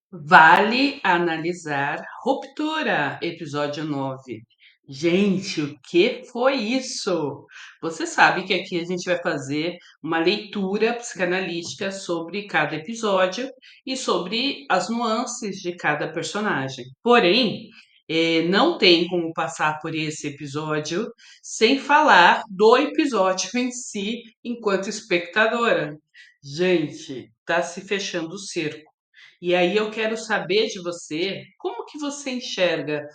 Vale analisar Ruptura, episódio 9. Gente, o que foi isso? Você sabe que aqui a gente vai fazer uma leitura psicanalítica sobre cada episódio e sobre as nuances de cada personagem. Porém, não tem como passar por esse episódio sem falar do episódio em si enquanto espectadora. Gente, tá se fechando o cerco. E aí eu quero saber de você, como que você enxerga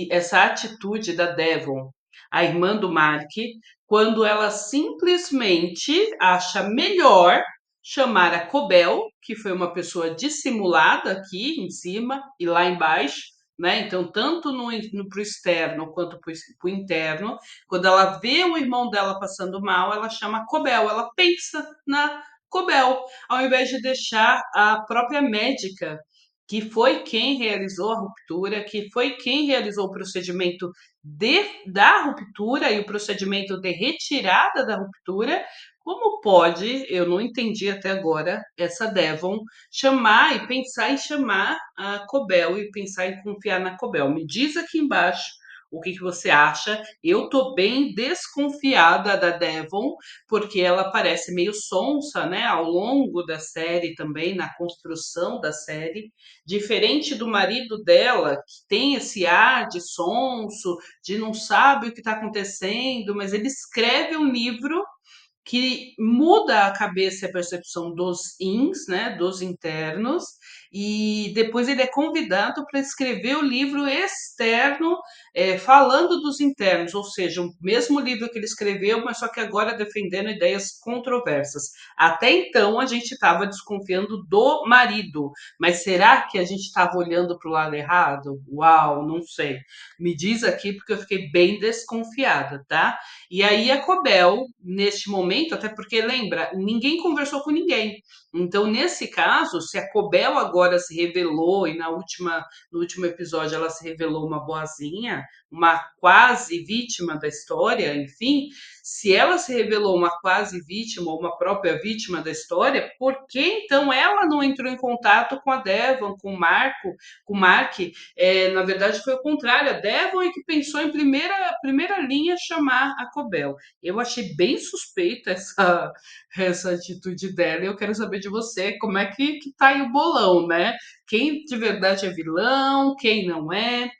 essa atitude da Devon, a irmã do Mark, quando ela simplesmente acha melhor chamar a Cobel, que foi uma pessoa dissimulada aqui em cima e lá embaixo, né? Então, tanto no pro externo quanto pro interno, quando ela vê o irmão dela passando mal, ela chama a Cobel, ela pensa na Cobel, ao invés de deixar a própria médica, que foi quem realizou a ruptura, que foi quem realizou o procedimento da ruptura e o procedimento de retirada da ruptura, como pode, eu não entendi até agora, essa Devon chamar e pensar em chamar a Cobel e pensar em confiar na Cobel? Me diz aqui embaixo o que você acha. Eu tô bem desconfiada da Devon, porque ela parece meio sonsa, né, ao longo da série também, na construção da série, diferente do marido dela, que tem esse ar de sonso, de não sabe o que está acontecendo, mas ele escreve um livro que muda a cabeça e a percepção dos ins, né, dos internos, e depois ele é convidado para escrever o livro externo, falando dos internos, ou seja, o mesmo livro que ele escreveu, mas só que agora defendendo ideias controversas. Até então a gente estava desconfiando do marido, mas será que a gente estava olhando para o lado errado? Uau, não sei. Me diz aqui porque eu fiquei bem desconfiada, tá? E aí a Cobel, neste momento, até porque lembra, ninguém conversou com ninguém. Então, nesse caso, se a Cobel agora se revelou e no último episódio ela se revelou uma boazinha, uma quase vítima da história, enfim, se ela se revelou uma quase vítima ou uma própria vítima da história, por que então ela não entrou em contato com a Devon, com o Mark? Na verdade, foi o contrário. A Devon é que pensou em primeira linha chamar a Cobel. Eu achei bem suspeita essa atitude dela. E eu quero saber de você como é que tá aí o bolão, né? Quem de verdade é vilão, quem não é.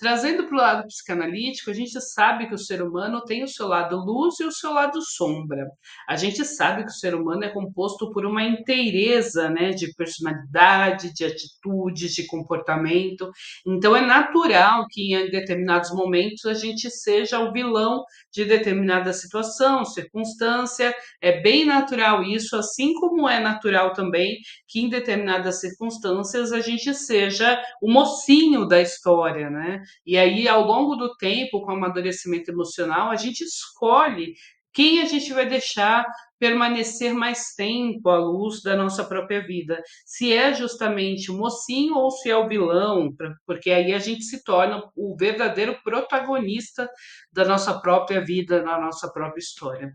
Trazendo para o lado psicanalítico, a gente sabe que o ser humano tem o seu lado luz e o seu lado sombra. A gente sabe que o ser humano é composto por uma inteireza, né, de personalidade, de atitudes, de comportamento. Então é natural que em determinados momentos a gente seja o vilão de determinada situação, circunstância. É bem natural isso, assim como é natural também que em determinadas circunstâncias a gente seja o mocinho da história, né? E aí, ao longo do tempo, com o amadurecimento emocional, a gente escolhe quem a gente vai deixar permanecer mais tempo à luz da nossa própria vida. Se é justamente o mocinho ou se é o vilão, porque aí a gente se torna o verdadeiro protagonista da nossa própria vida, da nossa própria história.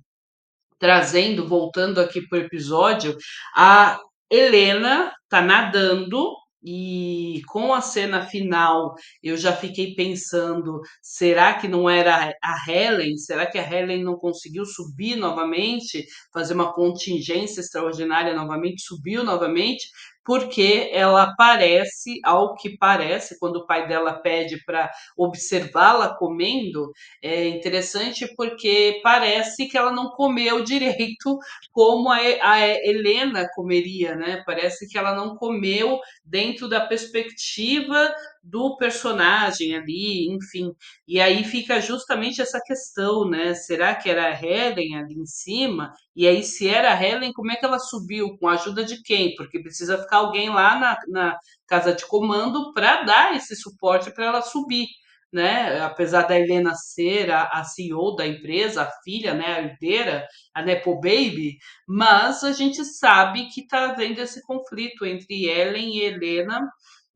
Trazendo, voltando aqui para o episódio, a Helena tá nadando e com a cena final eu já fiquei pensando, será que não era a Helen? Será que a Helen não conseguiu subir novamente, fazer uma contingência extraordinária novamente, subiu novamente? Porque ela parece, ao que parece, quando o pai dela pede para observá-la comendo, é interessante porque parece que ela não comeu direito como a Helena comeria, né? Parece que ela não comeu dentro da perspectiva do personagem ali, enfim. E aí fica justamente essa questão, né? Será que era a Helen ali em cima? E aí, se era a Helen, como é que ela subiu? Com a ajuda de quem? Porque precisa ficar alguém lá na casa de comando para dar esse suporte para ela subir, né? Apesar da Helena ser a CEO da empresa, a filha, né, a herdeira, a Nepo Baby, mas a gente sabe que está havendo esse conflito entre Ellen e Helena,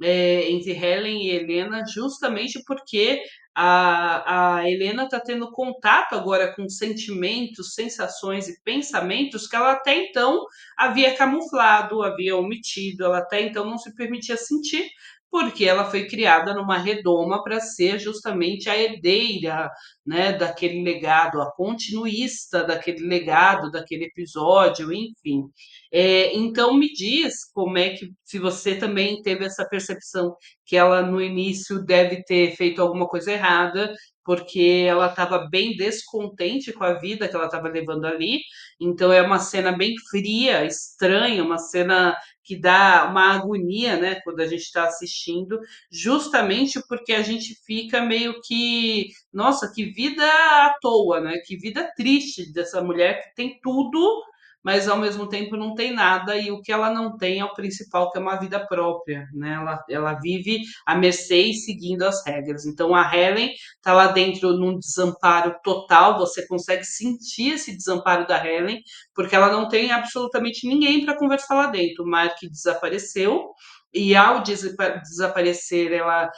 entre Helen e Helena, justamente porque a Helena está tendo contato agora com sentimentos, sensações e pensamentos que ela até então havia camuflado, havia omitido, ela até então não se permitia sentir, porque ela foi criada numa redoma para ser justamente a herdeira, né, daquele legado, a continuista daquele legado, daquele episódio, enfim. Então me diz como é que, se você também teve essa percepção que ela no início deve ter feito alguma coisa errada, porque ela estava bem descontente com a vida que ela estava levando ali. Então é uma cena bem fria, estranha, uma cena que dá uma agonia, né, quando a gente está assistindo, justamente porque a gente fica meio que, nossa, que vida à toa, né? Que vida triste dessa mulher que tem tudo, mas ao mesmo tempo não tem nada, e o que ela não tem é o principal, que é uma vida própria, né? Ela vive à mercê e seguindo as regras. Então a Helen está lá dentro num desamparo total, você consegue sentir esse desamparo da Helen, porque ela não tem absolutamente ninguém para conversar lá dentro. O Mark desapareceu. E ao desaparecer, ela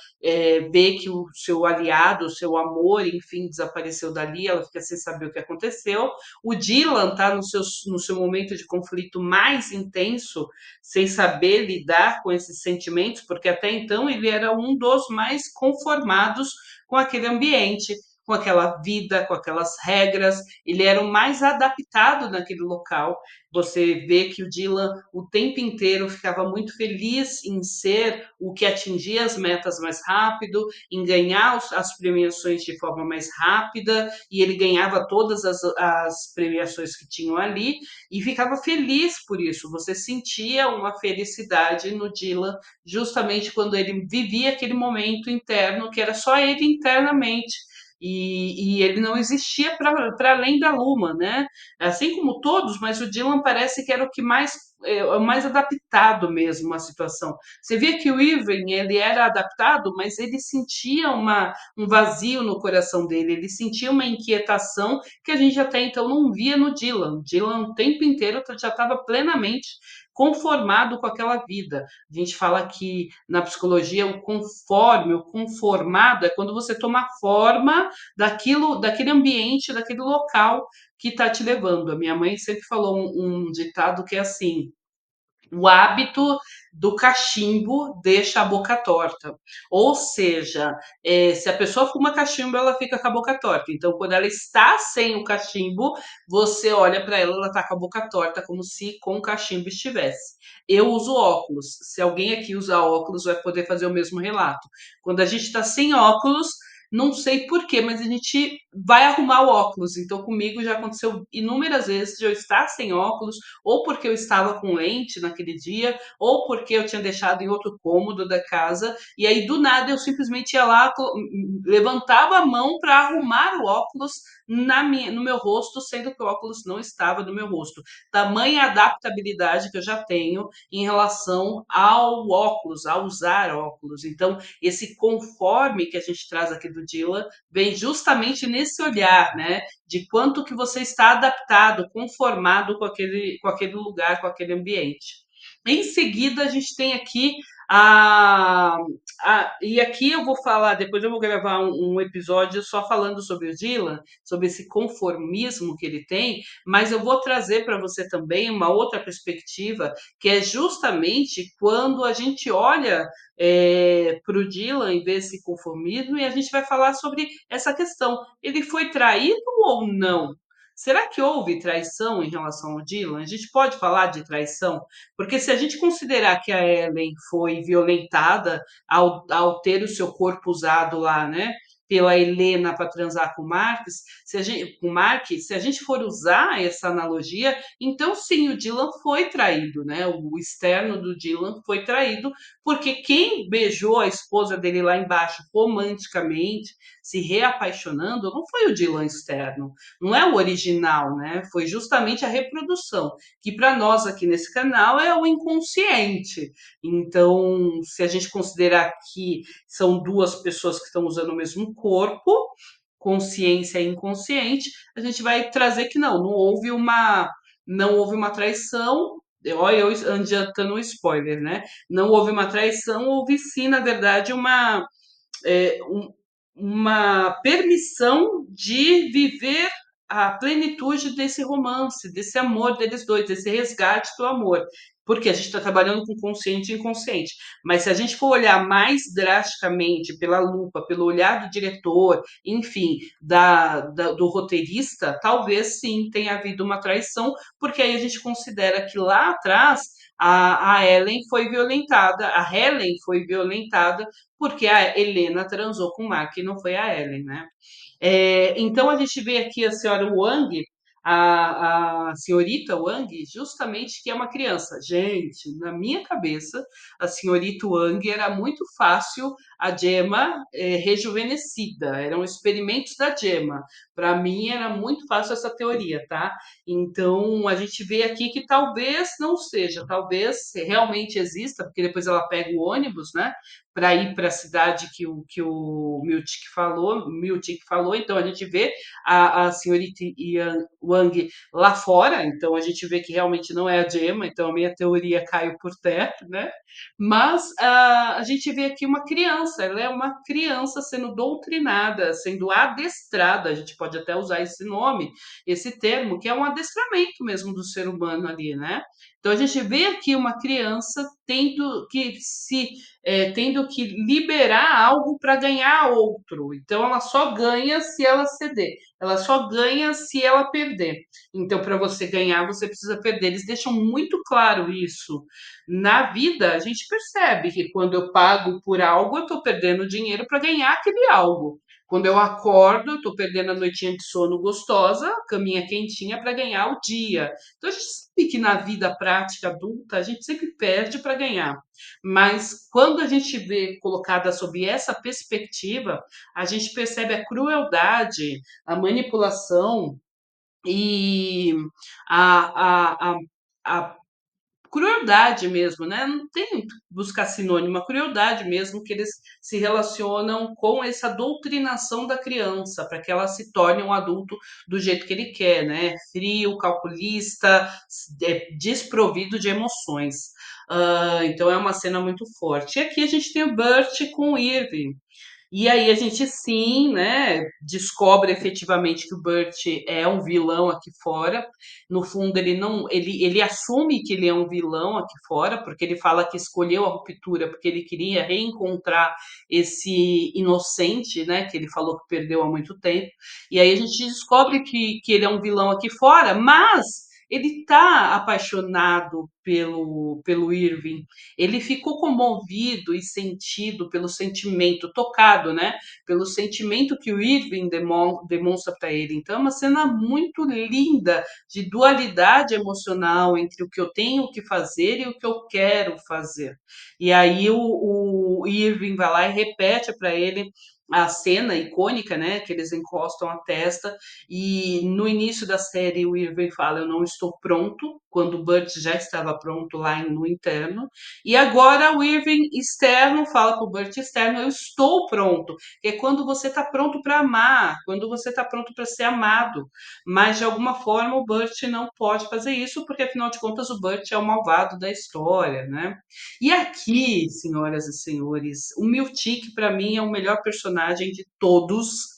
vê que o seu aliado, o seu amor, enfim, desapareceu dali, ela fica sem saber o que aconteceu. O Dylan está no seu momento de conflito mais intenso, sem saber lidar com esses sentimentos, porque até então ele era um dos mais conformados com aquele ambiente, com aquela vida, com aquelas regras. Ele era o mais adaptado naquele local. Você vê que o Dylan o tempo inteiro ficava muito feliz em ser o que atingia as metas mais rápido, em ganhar as premiações de forma mais rápida, e ele ganhava todas as premiações que tinham ali e ficava feliz por isso. Você sentia uma felicidade no Dylan, justamente quando ele vivia aquele momento interno que era só ele internamente. E ele não existia para além da Luma, né? Assim como todos, mas o Dylan parece que era o que mais o mais adaptado mesmo à situação. Você via que o Irving, ele era adaptado, mas ele sentia um vazio no coração dele, ele sentia uma inquietação que a gente até então não via no Dylan. O Dylan o tempo inteiro já estava plenamente conformado com aquela vida. A gente fala que na psicologia o conforme, o conformado é quando você toma forma daquilo, daquele ambiente, daquele local que está te levando. A minha mãe sempre falou um ditado que é assim: o hábito do cachimbo deixa a boca torta. Ou seja, se a pessoa fuma cachimbo, ela fica com a boca torta. Então, quando ela está sem o cachimbo, você olha para ela, ela está com a boca torta, como se com o cachimbo estivesse. Eu uso óculos. Se alguém aqui usar óculos, vai poder fazer o mesmo relato. Quando a gente está sem óculos, não sei por quê, mas a gente vai arrumar o óculos. Então, comigo já aconteceu inúmeras vezes de eu estar sem óculos, ou porque eu estava com lente naquele dia, ou porque eu tinha deixado em outro cômodo da casa, e aí do nada eu simplesmente ia lá, levantava a mão para arrumar o óculos no meu rosto, sendo que o óculos não estava no meu rosto. Tamanha adaptabilidade que eu já tenho em relação ao óculos, a usar óculos. Então, esse conforme que a gente traz aqui do Dylan vem justamente nesse olhar, né? De quanto que você está adaptado, conformado com aquele lugar, com aquele ambiente. Em seguida, a gente tem aqui a, e aqui eu vou falar, depois eu vou gravar um episódio só falando sobre o Dylan, sobre esse conformismo que ele tem, mas eu vou trazer para você também uma outra perspectiva, que é justamente quando a gente olha para o Dylan e ver esse conformismo, e a gente vai falar sobre essa questão. Ele foi traído ou não? Será que houve traição em relação ao Dylan? A gente pode falar de traição? Porque se a gente considerar que a Ellen foi violentada ao ter o seu corpo usado lá, né? Pela Helena para transar com o Marcos, com o Mark, se a gente for usar essa analogia, então sim, o Dylan foi traído, né? O externo do Dylan foi traído, porque quem beijou a esposa dele lá embaixo romanticamente, se reapaixonando, não foi o Dylan externo, não é o original, né? Foi justamente a reprodução, que para nós aqui nesse canal é o inconsciente. Então, se a gente considerar que são duas pessoas que estão usando o mesmo corpo, consciência e inconsciente, a gente vai trazer que não houve uma traição, olha, eu adiantando um spoiler, né? Não houve uma traição, houve sim, na verdade, uma permissão de viver a plenitude desse romance, desse amor deles dois, desse resgate do amor. Porque a gente está trabalhando com consciente e inconsciente. Mas se a gente for olhar mais drasticamente pela lupa, pelo olhar do diretor, enfim, do roteirista, talvez sim tenha havido uma traição, porque aí a gente considera que lá atrás a Ellen foi violentada, a Helen foi violentada porque a Helena transou com o Mark e não foi a Ellen, né? Então a gente vê aqui a senhora Wang, a senhorita Wang, justamente que é uma criança. Gente, na minha cabeça, a senhorita Wang era muito fácil a Gemma rejuvenescida, eram experimentos da Gemma. Para mim era muito fácil essa teoria, tá? Então a gente vê aqui que talvez não seja, talvez realmente exista, porque depois ela pega o ônibus, né? Para ir para a cidade que o Miltic falou, então a gente vê a senhorita Wang lá fora, então a gente vê que realmente não é a Gemma, então a minha teoria caiu por terra, né? Mas a gente vê aqui uma criança, ela é uma criança sendo doutrinada, sendo adestrada, a gente pode até usar esse nome, esse termo, que é um adestramento mesmo do ser humano ali, né? Então a gente vê aqui uma criança tendo que liberar algo para ganhar outro. Então ela só ganha se ela ceder, ela só ganha se ela perder. Então para você ganhar, você precisa perder. Eles deixam muito claro isso. Na vida, a gente percebe que quando eu pago por algo, eu estou perdendo dinheiro para ganhar aquele algo. Quando eu acordo, eu estou perdendo a noitinha de sono gostosa, caminha quentinha para ganhar o dia. Então a gente sabe que na vida prática adulta a gente sempre perde para ganhar. Mas quando a gente vê colocada sob essa perspectiva, a gente percebe a crueldade, a manipulação e a, a, a crueldade mesmo, né? Não tem buscar sinônimo, a crueldade mesmo que eles se relacionam com essa doutrinação da criança, para que ela se torne um adulto do jeito que ele quer, né? Frio, calculista, desprovido de emoções. Então é uma cena muito forte. E aqui a gente tem o Bert com o Irving. E aí a gente sim, né, descobre efetivamente que o Burt é um vilão aqui fora. No fundo, ele assume que ele é um vilão aqui fora, porque ele fala que escolheu a ruptura porque ele queria reencontrar esse inocente, né, que ele falou que perdeu há muito tempo. E aí a gente descobre que ele é um vilão aqui fora, mas ele tá apaixonado pelo Irving, ele ficou comovido e sentido pelo sentimento, tocado, né? Pelo sentimento que o Irving demonstra para ele. Então, é uma cena muito linda de dualidade emocional entre o que eu tenho que fazer e o que eu quero fazer. E aí o Irving vai lá e repete para ele a cena icônica, né, que eles encostam a testa e no início da série o Irving fala eu não estou pronto, quando o Burt já estava pronto lá no interno, e agora o Irving externo fala para o Burt externo: eu estou pronto. Que é quando você está pronto para amar, quando você está pronto para ser amado. Mas de alguma forma o Burt não pode fazer isso, porque afinal de contas o Burt é o malvado da história, né? E aqui, senhoras e senhores, o Miltic para mim é o melhor personagem de todos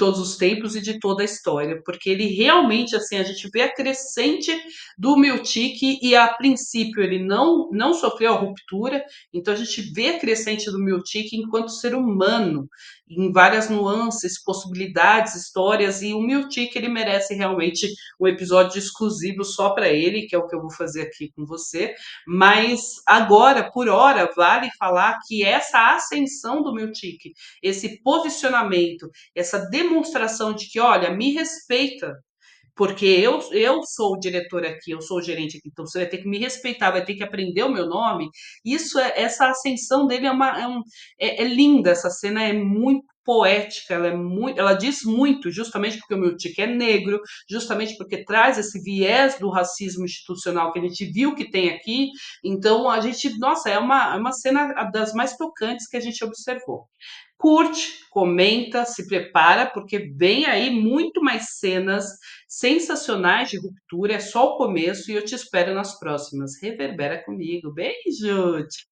os tempos e de toda a história, porque ele realmente, assim, a gente vê a crescente do Miltic e a princípio ele não sofreu a ruptura, então a gente vê a crescente do Miltic enquanto ser humano, em várias nuances, possibilidades, histórias, e o Miltic ele merece realmente um episódio exclusivo só para ele, que é o que eu vou fazer aqui com você, mas agora, por hora, vale falar que essa ascensão do Miltic, esse posicionamento, essa demonstração de que, olha, me respeita, porque eu sou o diretor aqui, eu sou o gerente aqui, então você vai ter que me respeitar, vai ter que aprender o meu nome. Essa ascensão dele é linda, essa cena é muito poética, ela diz muito, justamente porque o meu tique é negro, justamente porque traz esse viés do racismo institucional que a gente viu que tem aqui. Então a gente, nossa, é uma cena das mais tocantes que a gente observou. Curte, comenta, se prepara, porque vem aí muito mais cenas sensacionais de ruptura. É só o começo e eu te espero nas próximas. Reverbera comigo. Beijo!